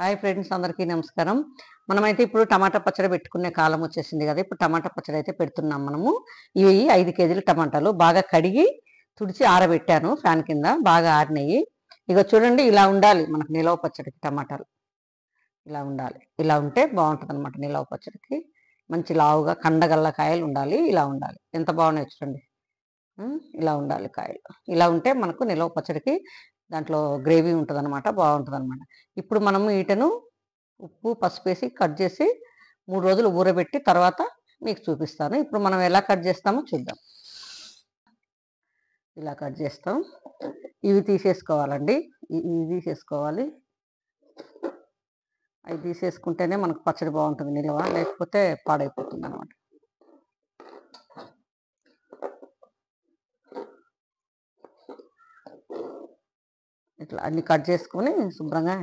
Hi friends, అందరికీ నమస్కారం. మనమైతే ఇప్పుడు టమాటా పచ్చడి పెట్టుకునే కాలం వచ్చేసింది కదా. ఇప్పుడు టమాటా పచ్చడి అయితే పెడుతున్నాం మనము. ఇవి 5 కేజీల టమాటాలు బాగా కడిగి తుడిచి ఆరబెట్టాను ఫ్యాన్ కింద, బాగా ఆరినాయి. ఇక చూడండి, ఇలా ఉండాలి మనకు నిలవ పచ్చడికి. టమాటాలు ఇలా ఉండాలి, ఇలా ఉంటే బాగుంటుంది అనమాట. నిలవ పచ్చడికి మంచి లావుగా కండగల్ల కాయలు ఉండాలి. ఇలా ఉండాలి, ఎంత బాగున్నాయి చూడండి. ఇలా ఉండాలి కాయలు. ఇలా ఉంటే మనకు నిలవ పచ్చడికి దాంట్లో గ్రేవీ ఉంటుంది అనమాట, బాగుంటుంది అనమాట. ఇప్పుడు మనము వీటను ఉప్పు పసుపు వేసి కట్ చేసి 3 రోజులు ఊరబెట్టి తర్వాత మీకు చూపిస్తాను. ఇప్పుడు మనం ఎలా కట్ చేస్తామో చూద్దాం. ఇలా కట్ చేస్తాం. ఇవి తీసేసుకోవాలండి, ఇవి తీసేసుకోవాలి. అవి తీసేసుకుంటేనే మనకు పచ్చడి బాగుంటుంది నిల్వ, లేకపోతే పాడైపోతుంది అనమాట. ఇట్లా అన్ని కట్ చేసుకొని శుభ్రంగా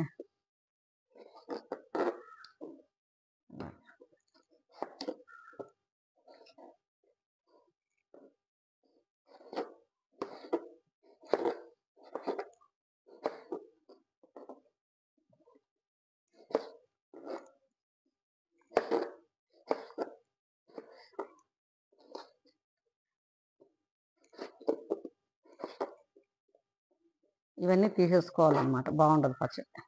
ఇవన్నీ తీసేసుకోవాలన్నమాట, బాగుండదు పచ్చడి.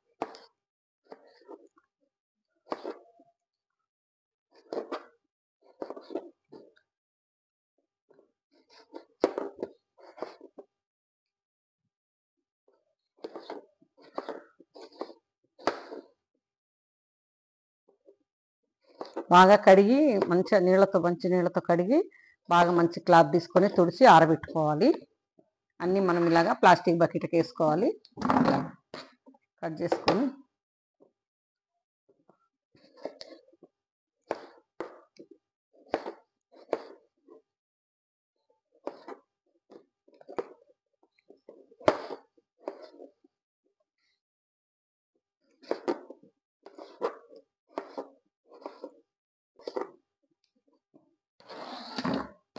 బాగా కడిగి మంచి నీళ్ళతో కడిగి బాగా మంచి క్లాత్ తీసుకొని తుడిచి ఆరబెట్టుకోవాలి. అన్నీ మనం ఇలాగా ప్లాస్టిక్ బకెట్కి వేసుకోవాలి. కట్ చేసుకొని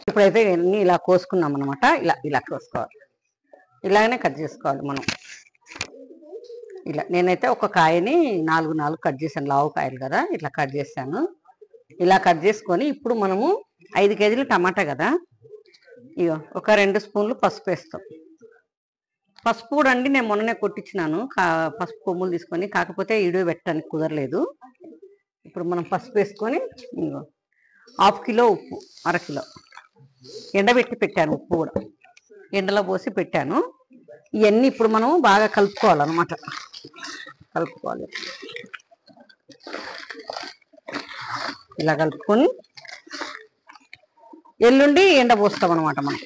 ఇప్పుడైతే ఇవన్నీ ఇలా కోసుకున్నాం అనమాట. ఇలా కోసుకోవాలి, ఇలాగనే కట్ చేసుకోవాలి మనం. ఇలా నేనైతే ఒక కాయని 4 కట్ చేశాను, లావు కాయలు కదా, ఇట్లా కట్ చేశాను. ఇలా కట్ చేసుకొని ఇప్పుడు మనము 5 కేజీలు టమాటా కదా, ఇగో ఒక 2 స్పూన్లు పసుపు వేస్తాం. పసుపు కూడా అండి నేను మొన్ననే కొట్టించినాను, పసుపు కొమ్ములు తీసుకొని, కాకపోతే వీడియో పెట్టడానికి కుదరలేదు. ఇప్పుడు మనం పసుపు వేసుకొని ఇగో 1/2 కిలో ఉప్పు, 1/2 కిలో ఎండబెట్టి పెట్టాను. ఉప్పు కూడా ఎండలో పోసి పెట్టాను. ఇవన్నీ ఇప్పుడు మనం బాగా కలుపుకోవాలన్నమాట. కలుపుకోవాలి, ఇలా కలుపుకొని ఎల్లుండి ఎండ పోస్తాం అనమాట మనం.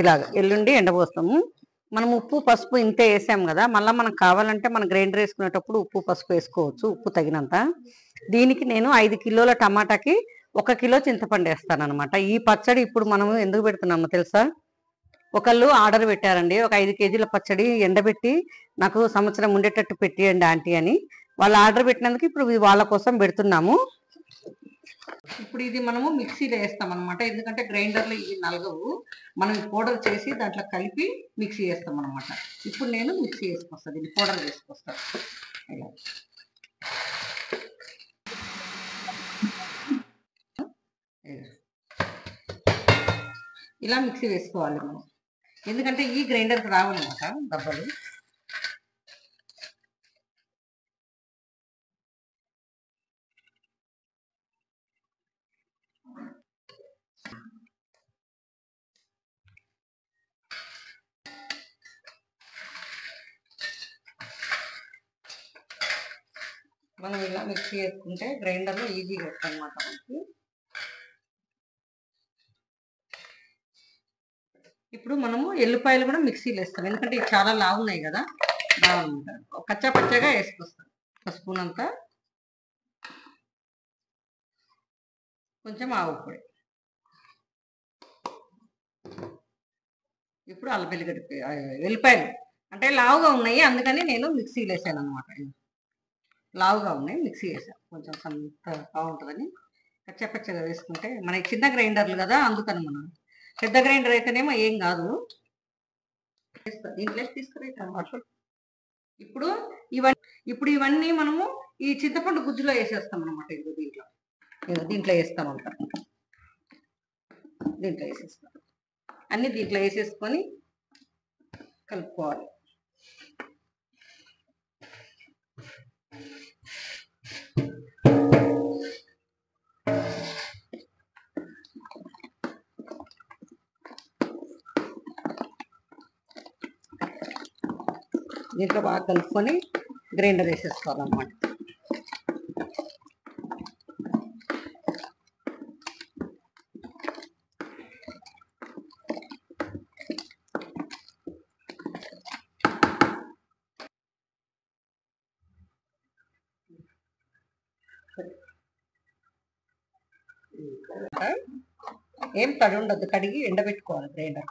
ఇలాగ ఎల్లుండి ఎండపోస్తాము. మనం ఉప్పు పసుపు ఇంతే వేసాం కదా, మళ్ళీ మనకు కావాలంటే మనం గ్రైండర్ వేసుకునేటప్పుడు ఉప్పు పసుపు వేసుకోవచ్చు, ఉప్పు తగినంత. దీనికి నేను 5 కిలోల టమాటాకి 1 కిలో చింతపండు వేస్తాను అనమాట. ఈ పచ్చడి ఇప్పుడు మనము ఎందుకు పెడుతున్నామో తెలుసా? ఒకళ్ళు ఆర్డర్ పెట్టారండి, ఒక 5 కేజీల పచ్చడి ఎండబెట్టి నాకు సంవత్సరం ఉండేటట్టు పెట్టియండి ఆంటీ అని. వాళ్ళు ఆర్డర్ పెట్టినందుకు ఇప్పుడు వాళ్ళ కోసం పెడుతున్నాము. ఇప్పుడు ఇది మనము మిక్సీలో వేస్తాం అనమాట, ఎందుకంటే గ్రైండర్లో ఇవి నలగవు. మనం పౌడర్ చేసి దాంట్లో కలిపి మిక్సీ వేస్తాం అనమాట. ఇప్పుడు నేను మిక్సీ వేసుకొస్తాను, దీన్ని పౌడర్ వేసుకొస్తాను. ఇలా మిక్సీ వేసుకోవాలి మనం, ఎందుకంటే ఈ గ్రైండర్కి రావాలన్నమాట దెబ్బలు. మనం ఇలా మిక్సీ వేసుకుంటే గ్రైండర్లో ఈజీగా వస్తుంది అనమాట మనకి. ఇప్పుడు మనము ఎల్లిపాయలు కూడా మిక్సీలో వేస్తాం, ఎందుకంటే ఇవి చాలా లావు ఉన్నాయి కదా, బాగుంటుంది. కచ్చా పచ్చగా వేసుకొస్తాం. ఒక స్పూన్ అంతా, కొంచెం ఆవు పొడి, ఇప్పుడు అల్లం వెల్లిగడ్డ వెల్లిపాయలు అంటే లావుగా ఉన్నాయి, అందుకని నేను మిక్సీలో వేసాను అనమాట. లావుగా ఉన్నాయి, మిక్సీ చేసాను. కొంచెం సంత బాగుంటుందని కచ్చపచ్చగా వేసుకుంటే, మనకి చిన్న గ్రైండర్లు కదా, అందుకని మనం పెద్ద గ్రైండర్ అయితేనేమో ఏం కాదు. దీంట్లో తీసుకురా ఇప్పుడు ఇవన్నీ మనము ఈ చింతపండు గుజ్జులో వేసేస్తాం అనమాట. దీంట్లో వేస్తామంట. దీంట్లో వేసేస్తాం, అన్ని దీంట్లో వేసేసుకొని కలుపుకోవాలి. దీంట్లో బాగా కలుపుకొని గ్రైండర్ వేసేసుకోవాలన్నమాట. ఏం తడి ఉండద్దు, కడిగి ఎండబెట్టుకోవాలి గ్రైండర్.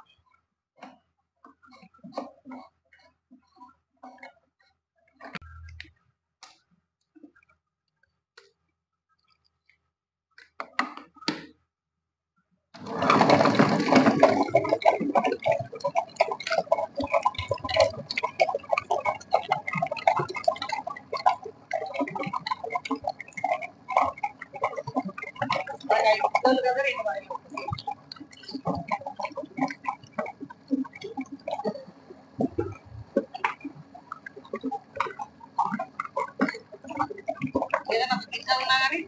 ఏదైనా గిన్నె ఉన్నా కానీ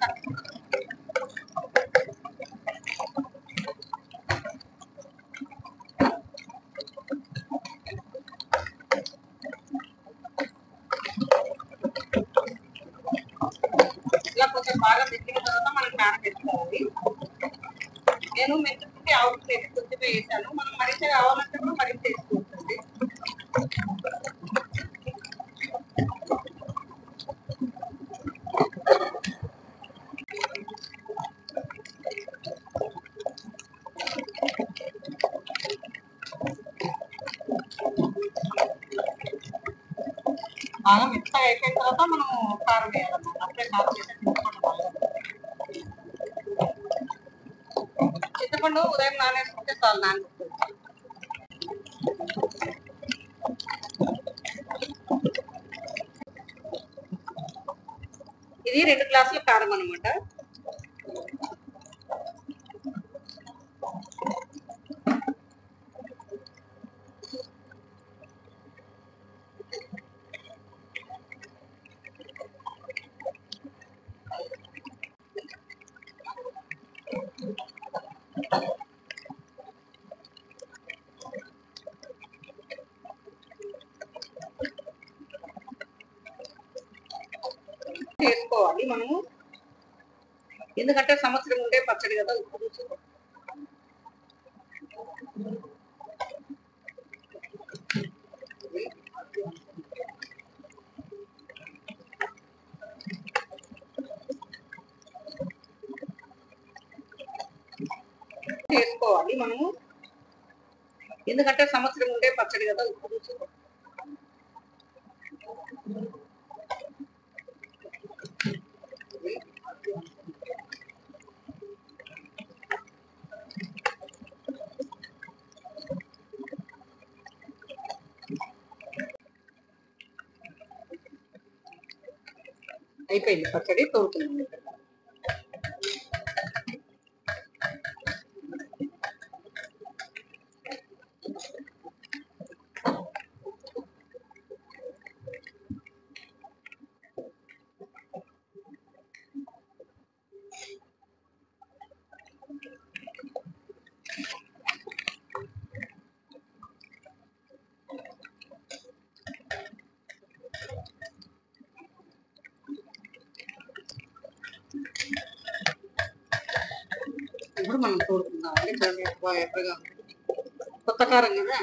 ఇలా కొంచెం బాగా పెట్టిన తర్వాత మనకి నానబెట్టుకోవాలి. నేను మెంతుకుంటే ఆవులు వేసి కొంచెం వేసాను. మనం మరింత కావాలంటే కూడా మరింత వేసుకుంటుంది. బాగా మెత్తగా అయిపోయిన తర్వాత మనం కారం వేయాలన్నమాట. అప్పుడే కారం వేసి చింతపండు ఉదయం నానేసుకుంటే చాలు, నానబెట్టుకోవచ్చు. ఇది 2 గ్లాసుల కారం అనమాట. చేసుకోవాలి మనము, ఎందుకంటే సంవత్సరం ఉండే పచ్చడి కదా. ఉప్పు చేసుకోవాలి మనము, ఎందుకంటే సంవత్సరం ఉండే పచ్చడి కదా. ఉప్పు అయిపోయింది, పచ్చడి తోడుతుంది. ఇప్పుడు మనం తోడుకుందాం. ఎర్రగా కొత్త కారం కదా.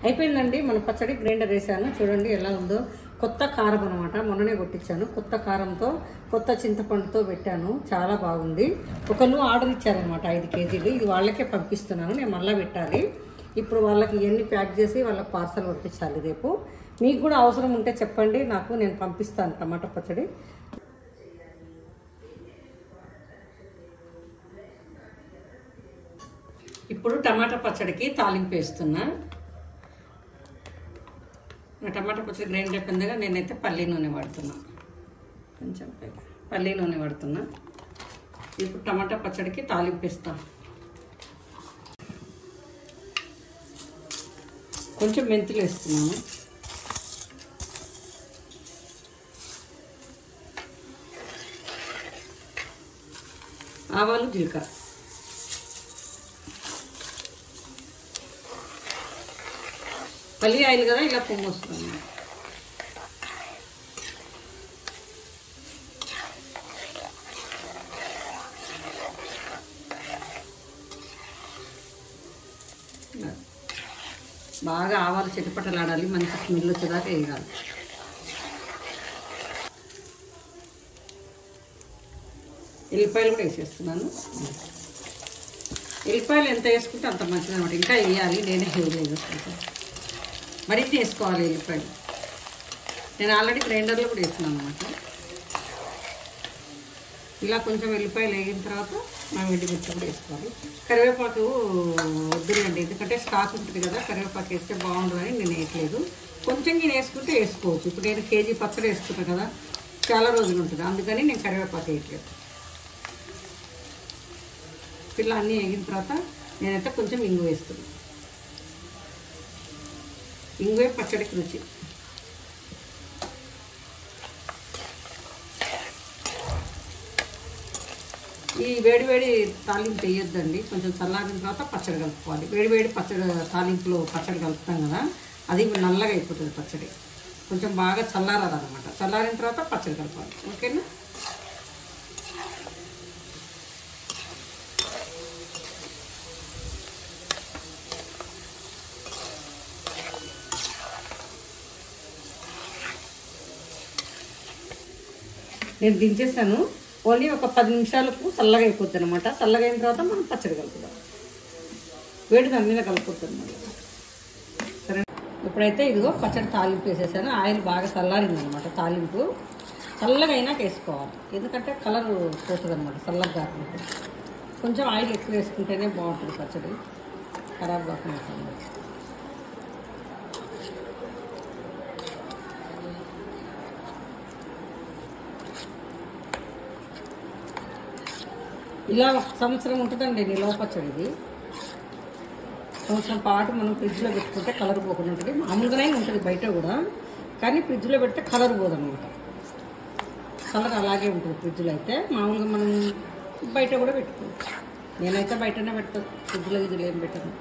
అయిపోయిందండి మన పచ్చడి. గ్రైండర్ వేసాను, చూడండి ఎలా ఉందో. కొత్త కారం అనమాట, మొన్ననే కొట్టించాను. కొత్త కారంతో కొత్త చింతపండుతో పెట్టాను, చాలా బాగుంది. ఒకళ్ళు ఆర్డర్ ఇచ్చారనమాట 5 కేజీలు. ఇది వాళ్ళకే పంపిస్తున్నాను, నేను మళ్ళీ పెట్టాలి. ఇప్పుడు వాళ్ళకి ఇవన్నీ ప్యాక్ చేసి వాళ్ళకి పార్సల్ పంపించాలి రేపు. మీకు కూడా అవసరం ఉంటే చెప్పండి నాకు, నేను పంపిస్తాను టమాటా పచ్చడి. ఇప్పుడు టమాటా పచ్చడికి తాలింపు వేస్తున్నా. టమాటా పచ్చడి గ్రైండ్ అయిపోయిందిగా, నేనైతే పల్లి నూనె వాడుతున్నా. కొంచెం పల్లి నూనె వాడుతున్నా. ఇప్పుడు టమాటా పచ్చడికి తాలింపు వేస్తాం. కొంచెం మెంతులు వేస్తున్నాను. ఆవాలు, జీలకర్ర. పల్లి ఆయిల్ కదా, ఇలా పొంగు వస్తుంది. బాగా ఆవాలు చిటపటలాడాలి, మంచి స్మెల్ వచ్చేదాకా వేయాలి. ఎల్లిపాయలు కూడా వేసేస్తున్నాను. ఎల్లిపాయలు ఎంత వేసుకుంటే అంత మంచిది అనమాట. ఇంకా వేయాలి, నేనే వేయలేదు. మరింత వేసుకోవాలి ఎల్లిపాయలు. నేను ఆల్రెడీ గ్రైండర్లో కూడా వేస్తున్నాను అనమాట. ఇలా కొంచెం ఎల్లిపాయలు వేగిన తర్వాత మనం ఎండుమిర్చి కూడా వేసుకోవాలి. కరివేపాకు వద్దులేండి, ఎందుకంటే స్టాక్ ఉంటుంది కదా, కరివేపాకు వేస్తే బాగుంటుందని నేను వేయట్లేదు. కొంచెం నేను వేసుకుంటే వేసుకోవచ్చు. ఇప్పుడు నేను కేజీ పచ్చడి వేసుకుంటాను కదా, చాలా రోజులు ఉంటుంది, అందుకని నేను కరివేపాకు వేయట్లేదు. ఇలా అన్నీ వేగిన తర్వాత నేనైతే కొంచెం ఇంగు వేస్తున్నాను. ఇంగువే పచ్చడికి రుచి. ఈ వేడివేడి తాలింపు వేయొద్దండి, కొంచెం చల్లారిన తర్వాత పచ్చడి కలుపుకోవాలి. వేడివేడి పచ్చడి తాలింపులో పచ్చడి కలుపుతాం కదా, అది నల్లగా అయిపోతుంది పచ్చడి. కొంచెం బాగా చల్లారాలన్నమాట. చల్లారిన తర్వాత పచ్చడి కలపాలి. ఓకేనా? నేను దించేసాను. ఓన్లీ ఒక 10 నిమిషాలకు చల్లగా అయిపోతుంది అనమాట. చల్లగా అయిన తర్వాత మనం పచ్చడి కలుపుదాం. వేడి దాని మీద కలుపుతుంది మళ్ళీ. సరే, ఇప్పుడైతే ఇదిగో పచ్చడి తాలింపు వేసేసాను. ఆయిల్ బాగా చల్లారిందనమాట. తాలింపు చల్లగా అయినాక వేసుకోవాలి, ఎందుకంటే కలర్ పోతుంది అనమాట. చల్లగా కాకుండా కొంచెం ఆయిల్ ఎక్కువ వేసుకుంటేనే బాగుంటుంది పచ్చడి, ఖరాబ్ కాకుండా. ఇలా 1 సంవత్సరం ఉంటుందండి నిల్వ పచ్చడి. ఇది సంవత్సరం పాటు మనం ఫ్రిడ్జ్లో పెట్టుకుంటే కలర్ పోకుండా ఉంటుంది. మామూలుగానే ఉంటుంది బయట కూడా, కానీ ఫ్రిడ్జ్లో పెడితే కలర్ పోదన్నమాట. కలర్ అలాగే ఉంటుంది ఫ్రిడ్జ్లో అయితే. మామూలుగా మనం బయట కూడా పెట్టుకోవచ్చు. నేనైతే బయటనే పెడతాను, ఫ్రిడ్జ్లో ఇది ఏం పెట్టను.